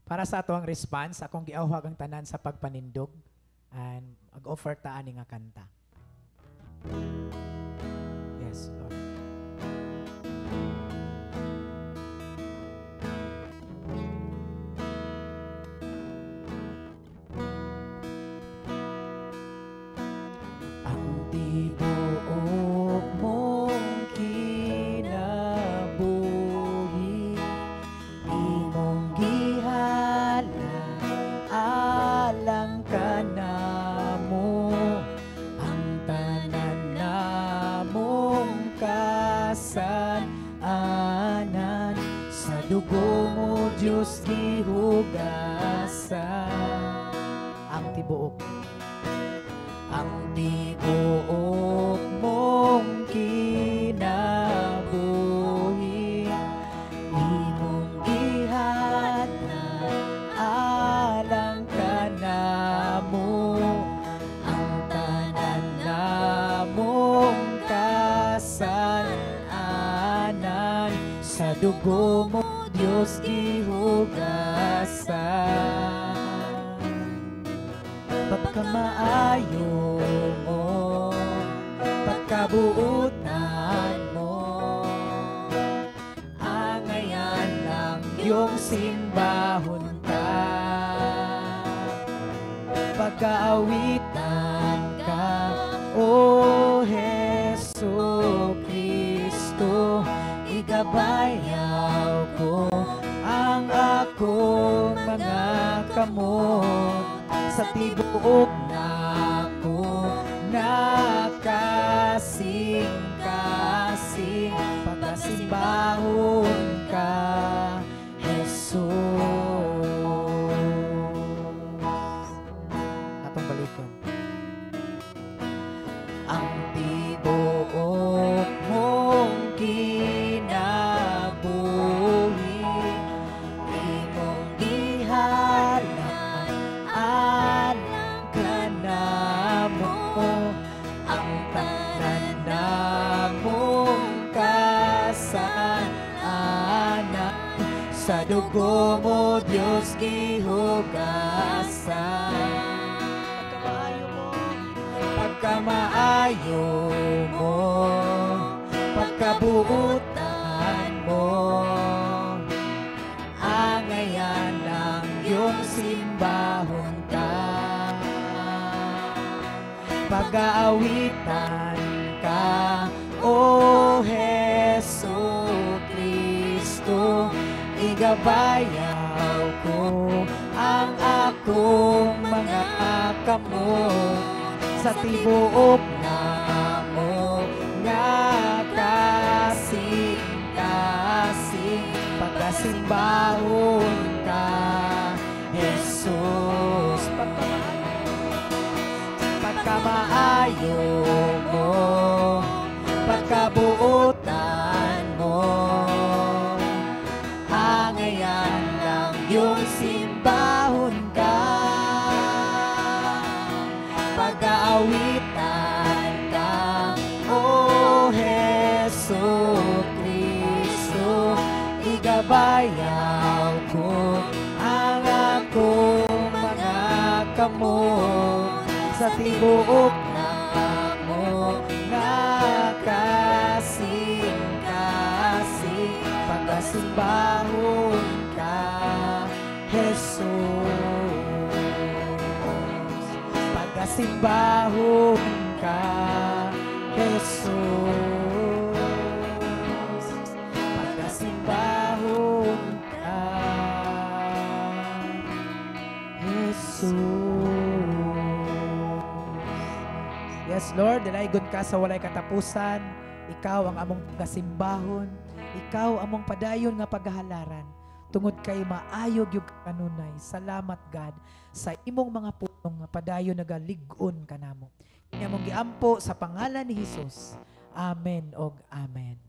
Para sa ato ang response, akong giawhag ang tanan sa pagpanindog and mag-offer ta ani nga kanta. Yes, Lord. Ang tibuok mong kinabuhi, imong gihalang alang ka namo, ang tanan namong kasalanan sa dugo mo Diyos gihugasan. Ang tibuok mong kinabuhi, imong gihalang alang ka namo, ang tanan namong kasalanan sa dugo mo Diyos gihugasan. Pagkamaayo mo, pagkabuutan mo, angayan lang yung simbahon ka, pagkaawitan ka, O Heso Kristo, igabayaw ko ang akong mga kamot, sa tibuok na ko nakasing-kasing, pagkasimbahon ka, Jesus. Atong balikan. Ang tibuok mong kinabuhi, imong gihalang alang ka namo, ang tanan namong kasalanan sa dugo mo Diyos gihugasan. Pagkamaayo mo, pagkabuutan mo, angayan lang yung simbahon ka, pag-aawitan ka, O Heso Kristo, igabayaw ko ang akong mga kamot, sa tibuok na mo nga kasing-kasing, pagkasimbahon ka, Jesus. Pagkamaayo mo, pagkabuutan mo, angayan lang yung simbahon ka, pag-aawitan ka, O Heso Kristo, igabayaw ko ang akong mga kamot, sa tibuok na mo nakasing-kasing, pagkasimbahon ka, Jesus. Pagkasimbahon ka, Jesus. Pagkasimbahon ka, Jesus. Yes, Lord, dalaygod ka sa walay katapusan. Ikaw ang among kasimbahon. Ikaw among padayon nga paghahalaran. Tungod kay maayog yung kanunay. Salamat, God, sa imong mga pulong nga padayon nagalig-on ka namo. Inyamong giampo sa pangalan ni Jesus. Amen og amen.